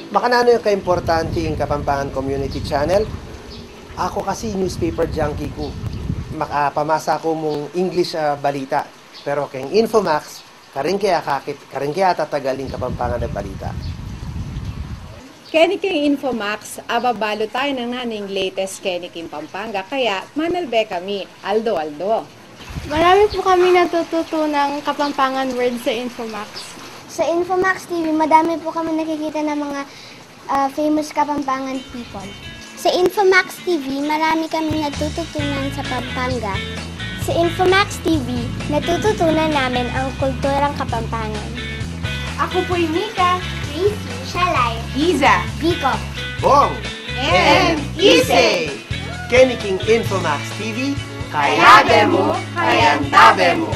Makanano yung kaimportante yung Kapampangan Community Channel? Ako kasi newspaper junkie ko. Pamasa ko mong English balita. Pero kayong Infomax, karing kaya tatagaling Kapampangan na balita. Keniking Infomax, ababalo tayo ng naning latest Keniking Pampanga, kaya manalbe kami, Aldo. Marami po kami natututunang Kapampangan words sa Infomax. Sa Infomax TV, madami po kami nakikita ng mga famous Kapampangan people. Sa Infomax TV, marami kami natututunan sa Pampanga. Sa Infomax TV, natututunan namin ang kulturang Kapampangan. Ako po'y Mika, Tracy, Shalay, Giza, Vico, Bong! and Isay! Keniking Infomax TV, Kayabe mo, kayantabe mo!